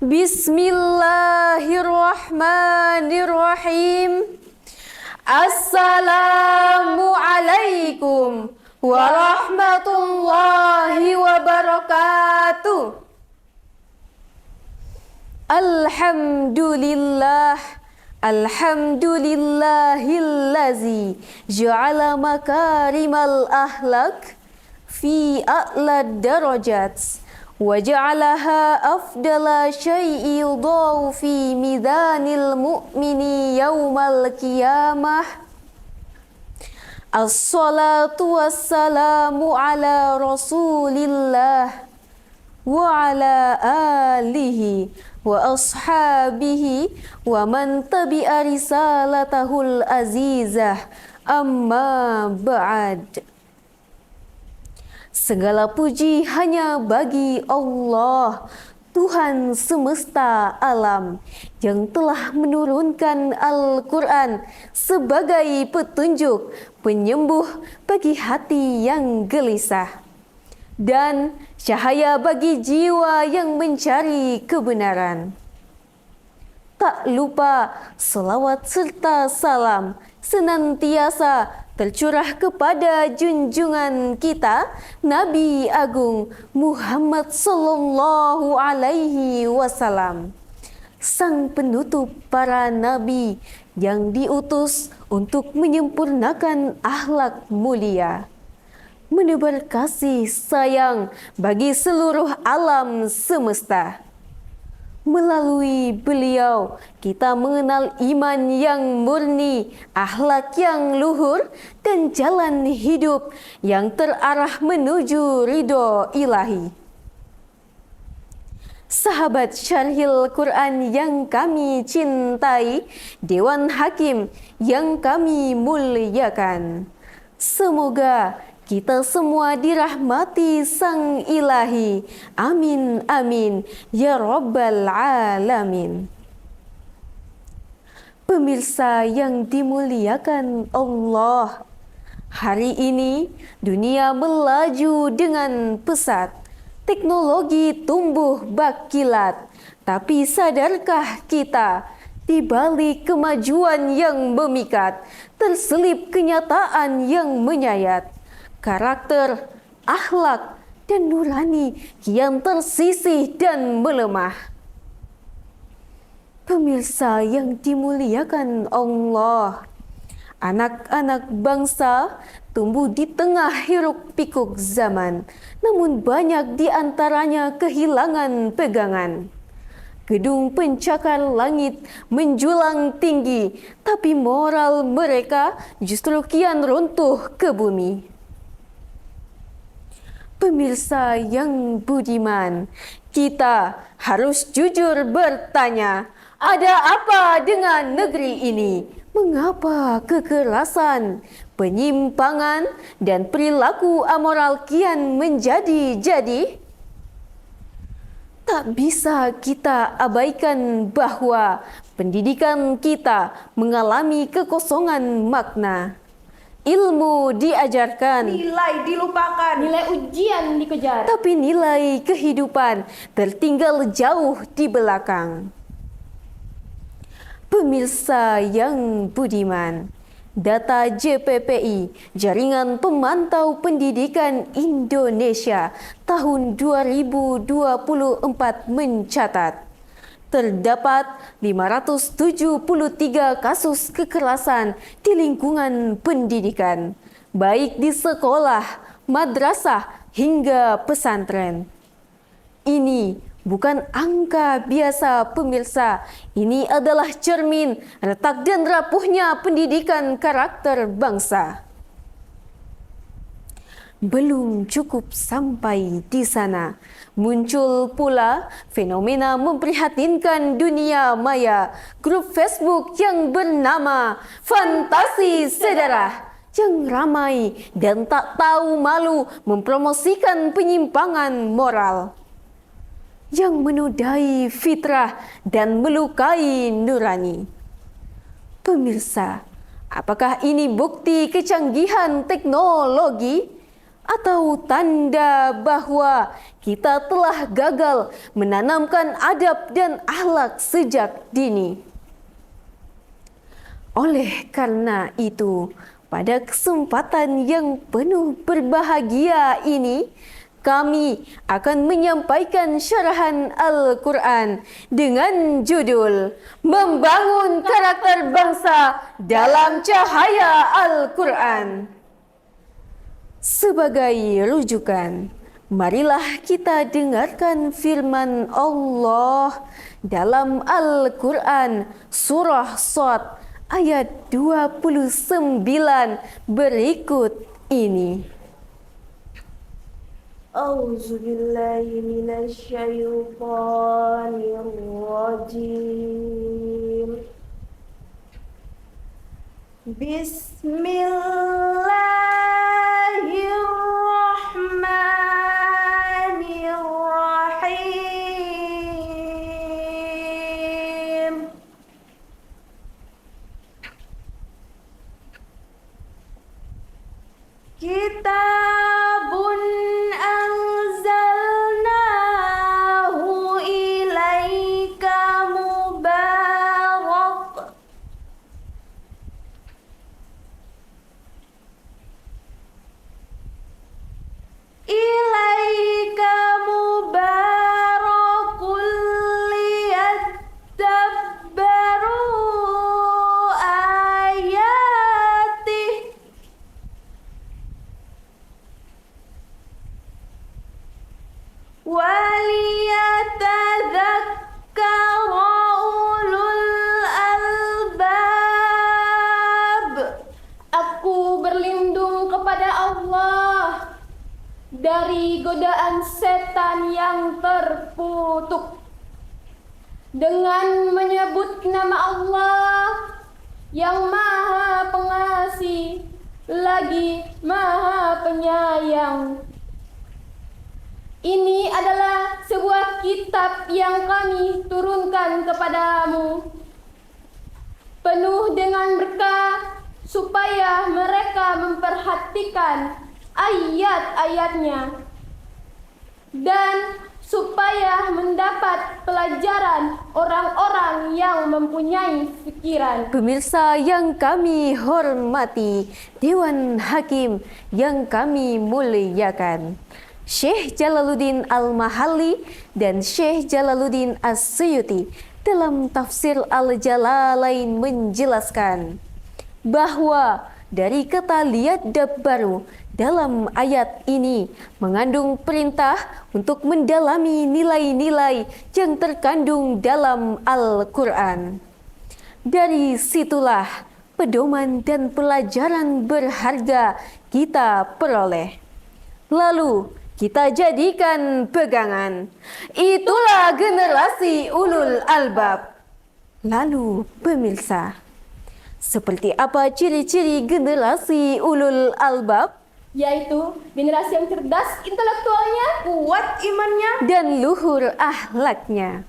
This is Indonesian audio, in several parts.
Bismillahirrahmanirrahim. Assalamualaikum warahmatullahi wabarakatuh. Alhamdulillahillazi ja'ala makarimal akhlaq fi a'la darajat wa ja'alaha afdala syai'i yudau fi mizanil mu'mini yaumal qiyamah. Assalatu wassalamu ala rasulillah wa ala alihi wa ashabihi wa man tabi'a risalatahul azizah, amma ba'd. Segala puji hanya bagi Allah, Tuhan semesta alam, yang telah menurunkan Al-Quran sebagai petunjuk penyembuh bagi hati yang gelisah dan cahaya bagi jiwa yang mencari kebenaran. Tak lupa selawat serta salam senantiasa tercurah kepada junjungan kita Nabi Agung Muhammad sallallahu alaihi wasallam, sang penutup para nabi yang diutus untuk menyempurnakan akhlak mulia, menebar kasih sayang bagi seluruh alam semesta. Melalui beliau, kita mengenal iman yang murni, akhlak yang luhur, dan jalan hidup yang terarah menuju ridho ilahi. Sahabat Syarhil Quran yang kami cintai, Dewan Hakim yang kami muliakan, semoga kita semua dirahmati Sang Ilahi. Amin, amin, ya Rabbal Alamin. Pemirsa yang dimuliakan Allah, hari ini dunia melaju dengan pesat. Teknologi tumbuh berkilat. Tapi sadarkah kita, di balik kemajuan yang memikat, terselip kenyataan yang menyayat. Karakter, akhlak, dan nurani kian tersisih dan melemah. Pemirsa yang dimuliakan Allah, anak-anak bangsa tumbuh di tengah hiruk-pikuk zaman, namun banyak di antaranya kehilangan pegangan. Gedung pencakar langit menjulang tinggi, tapi moral mereka justru kian runtuh ke bumi. Pemirsa yang budiman, kita harus jujur bertanya, ada apa dengan negeri ini? Mengapa kekerasan, penyimpangan, dan perilaku amoral kian menjadi-jadi? Tak bisa kita abaikan bahwa pendidikan kita mengalami kekosongan makna. Ilmu diajarkan, nilai dilupakan, nilai ujian dikejar, tapi nilai kehidupan tertinggal jauh di belakang. Pemirsa yang budiman, data JPPI, Jaringan Pemantau Pendidikan Indonesia, tahun 2024 mencatat terdapat 573 kasus kekerasan di lingkungan pendidikan, baik di sekolah, madrasah, hingga pesantren. Ini bukan angka biasa, pemirsa. Ini adalah cermin retak dan rapuhnya pendidikan karakter bangsa. Belum cukup sampai di sana, muncul pula fenomena memprihatinkan dunia maya, grup Facebook yang bernama Fantasi Sedarah, yang ramai dan tak tahu malu mempromosikan penyimpangan moral yang menodai fitrah dan melukai nurani. Pemirsa, apakah ini bukti kecanggihan teknologi atau tanda bahwa kita telah gagal menanamkan adab dan akhlak sejak dini. Oleh karena itu, pada kesempatan yang penuh berbahagia ini, kami akan menyampaikan syarahan Al-Quran dengan judul Membangun Karakter Bangsa dalam Cahaya Al-Quran. Sebagai rujukan, marilah kita dengarkan firman Allah dalam Al-Quran surah Shad ayat 29 berikut ini. A'udzu billahi minasy syaithanir rajim. Bismillahirrahmanirrahim. Kitabun anzalnahu ilaika mubarak mubarakul liyadabbaru ayatih waliyatadzakkara ulul albab. Aku berlindung kepada Allah dari godaan setan yang terkutuk dengan menyebut nama Allah yang Maha Pengasih lagi Maha Penyayang. Ini adalah sebuah kitab yang kami turunkan kepadamu, penuh dengan berkah, supaya mereka memperhatikan ayat-ayatnya dan supaya mendapat pelajaran orang-orang yang mempunyai pikiran. Pemirsa yang kami hormati, Dewan Hakim yang kami muliakan, Syekh Jalaluddin Al-Mahalli dan Syekh Jalaluddin As-Suyuti dalam tafsir Al-Jalalain menjelaskan bahwa dari kata liyadabbaru dalam ayat ini mengandung perintah untuk mendalami nilai-nilai yang terkandung dalam Al-Quran. Dari situlah pedoman dan pelajaran berharga kita peroleh. Lalu kita jadikan pegangan. Itulah generasi ulul albab. Lalu pemirsa, seperti apa ciri-ciri generasi ulul albab? Yaitu generasi yang cerdas intelektualnya, kuat imannya, dan luhur akhlaknya.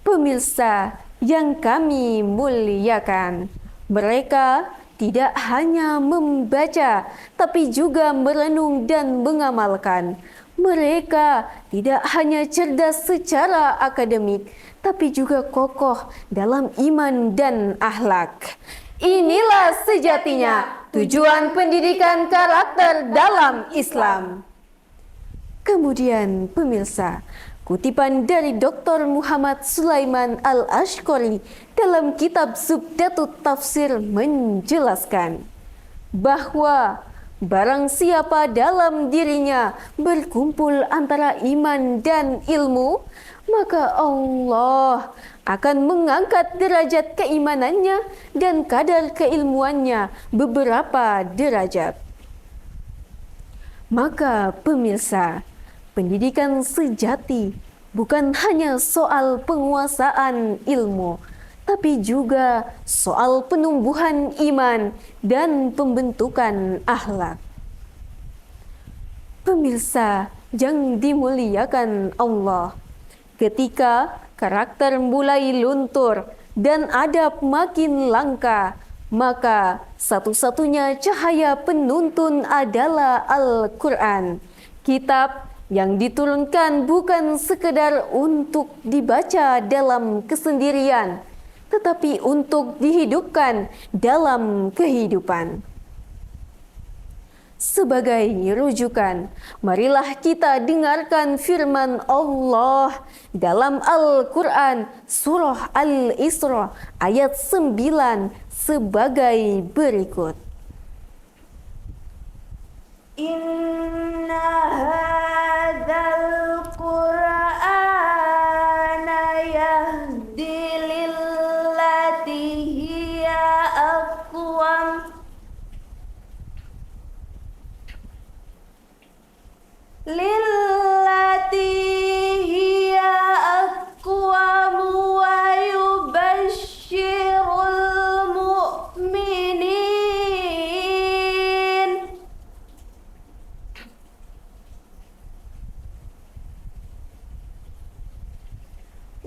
Pemirsa yang kami muliakan, mereka tidak hanya membaca, tapi juga merenung dan mengamalkan. Mereka tidak hanya cerdas secara akademik, tapi juga kokoh dalam iman dan akhlak. Inilah sejatinya tujuan pendidikan karakter dalam Islam. Kemudian pemirsa, kutipan dari Dr. Muhammad Sulaiman Al-Ashqari dalam kitab Zubdatut Tafsir menjelaskan bahwa barang siapa dalam dirinya berkumpul antara iman dan ilmu, maka Allah akan mengangkat derajat keimanannya dan kadar keilmuannya beberapa derajat. Maka pemirsa, pendidikan sejati bukan hanya soal penguasaan ilmu, tapi juga soal penumbuhan iman dan pembentukan akhlak. Pemirsa yang dimuliakan Allah, ketika karakter mulai luntur dan adab makin langka, Maka satu-satunya cahaya penuntun adalah Al-Quran, kitab yang diturunkan bukan sekedar untuk dibaca dalam kesendirian, tetapi untuk dihidupkan dalam kehidupan. Sebagai rujukan, marilah kita dengarkan firman Allah dalam Al-Quran Surah Al-Isra ayat 9 sebagai berikut. Inna hadzal Qur'ana yahdi lillati hiya aqwam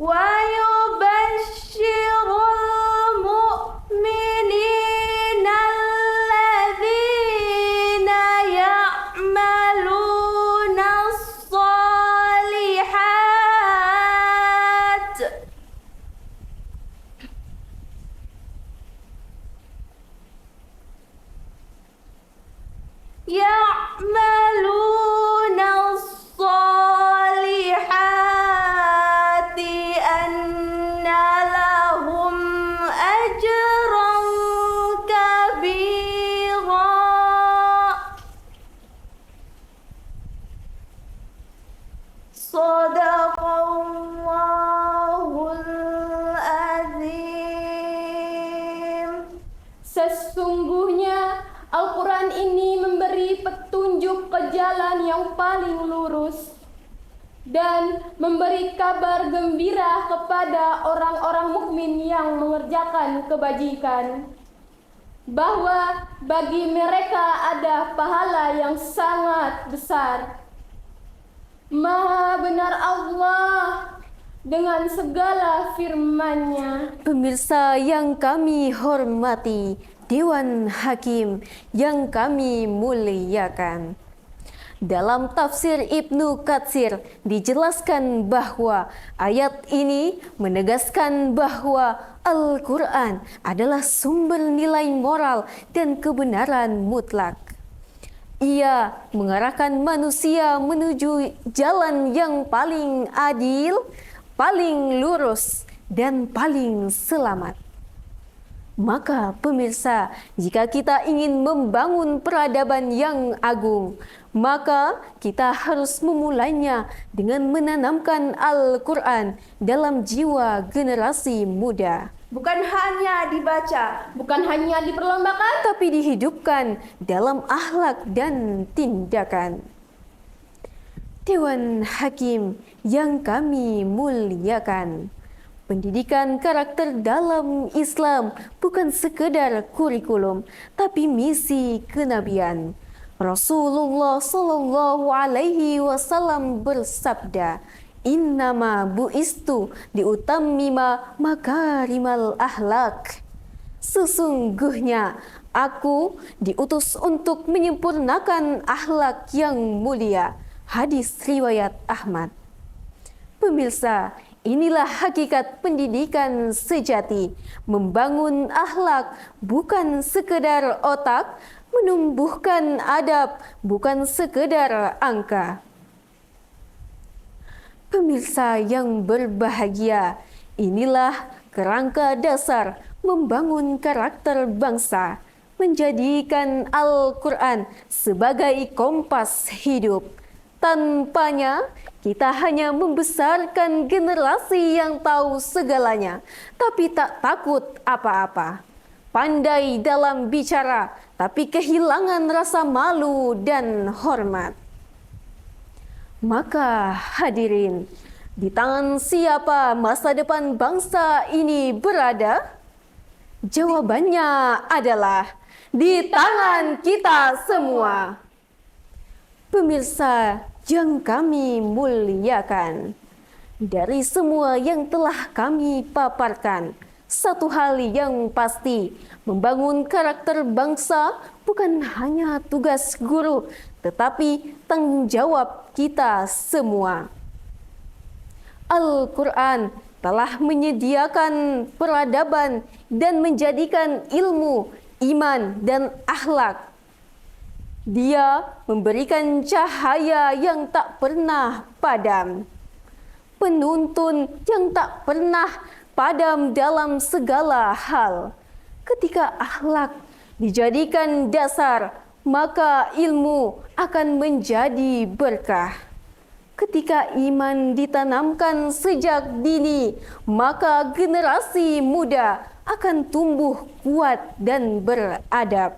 wa yubashshirul mu'minin alladzina ya'maluna as-solihat anna lahum ajran kabira. Shadaqallahul azim. Sesungguhnya Al-Quran ini memberi petunjuk ke jalan yang paling lurus dan memberi kabar gembira kepada orang-orang mukmin yang mengerjakan kebajikan, bahwa bagi mereka ada pahala yang sangat besar. Maha benar Allah dengan segala firman-Nya. Pemirsa yang kami hormati, Dewan Hakim yang kami muliakan. Dalam tafsir Ibnu Katsir dijelaskan bahwa ayat ini menegaskan bahwa Al-Quran adalah sumber nilai moral dan kebenaran mutlak. Ia mengarahkan manusia menuju jalan yang paling adil, paling lurus, dan paling selamat. Maka pemirsa, jika kita ingin membangun peradaban yang agung, maka kita harus memulainya dengan menanamkan Al-Quran dalam jiwa generasi muda. Bukan hanya dibaca, bukan hanya diperlombakan, Tapi dihidupkan dalam akhlak dan tindakan. Dewan Hakim yang kami muliakan. Pendidikan karakter dalam Islam bukan sekedar kurikulum, tapi misi kenabian. Rasulullah Shallallahu Alaihi Wasallam bersabda, "Innama bu'istu liutammima makarimal akhlak." Sesungguhnya aku diutus untuk menyempurnakan akhlak yang mulia. Hadis riwayat Ahmad. Pemirsa, inilah hakikat pendidikan sejati, membangun akhlak bukan sekedar otak, menumbuhkan adab bukan sekedar angka. Pemirsa yang berbahagia, inilah kerangka dasar membangun karakter bangsa, menjadikan Al-Quran sebagai kompas hidup. Tanpanya, kita hanya membesarkan generasi yang tahu segalanya, tapi tak takut apa-apa. Pandai dalam bicara, tapi kehilangan rasa malu dan hormat. Maka hadirin, di tangan siapa masa depan bangsa ini berada? Jawabannya adalah di tangan kita semua. Pemirsa yang kami muliakan, dari semua yang telah kami paparkan, Satu hal yang pasti, membangun karakter bangsa bukan hanya tugas guru, tetapi tanggung jawab kita semua. Al-Quran telah menyediakan peradaban dan menjadikan ilmu, iman, dan akhlak. Dia memberikan cahaya yang tak pernah padam, penuntun yang tak pernah padam dalam segala hal. Ketika akhlak dijadikan dasar, maka ilmu akan menjadi berkah. Ketika iman ditanamkan sejak dini, maka generasi muda akan tumbuh kuat dan beradab.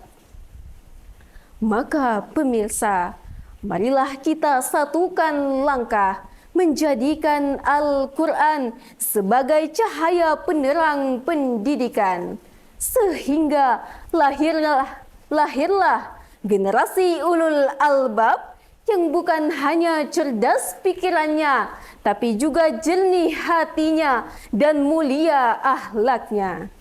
Maka pemirsa, marilah kita satukan langkah menjadikan Al-Quran sebagai cahaya penerang pendidikan, sehingga lahirlah generasi ulul albab yang bukan hanya cerdas pikirannya, tapi juga jernih hatinya dan mulia akhlaknya.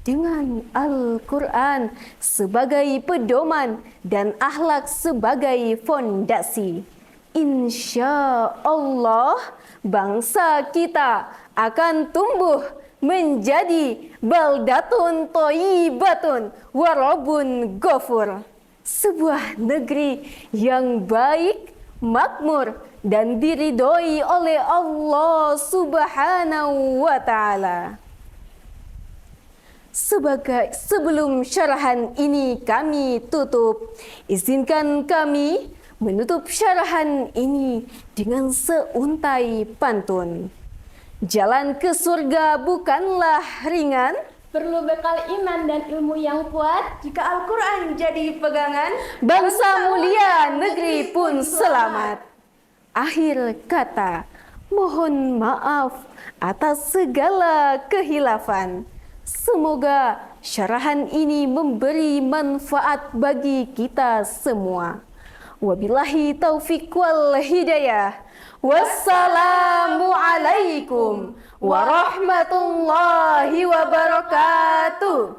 Dengan Al-Quran sebagai pedoman dan akhlak sebagai fondasi, insya Allah bangsa kita akan tumbuh menjadi baldatun toyibatun warobun gofur. Sebuah negeri yang baik, makmur, dan diridhoi oleh Allah Subhanahu wa Ta'ala. Sebelum syarahan ini kami tutup, izinkan kami menutup syarahan ini dengan seuntai pantun. Jalan ke surga bukanlah ringan, Perlu bekal iman dan ilmu yang kuat. Jika Al-Quran jadi pegangan, bangsa mulia, negeri pun selamat. Akhir kata, mohon maaf atas segala kehilafan. Semoga syarahan ini memberi manfaat bagi kita semua. Wabillahi taufiq wal hidayah. Wassalamualaikum warahmatullahi wabarakatuh.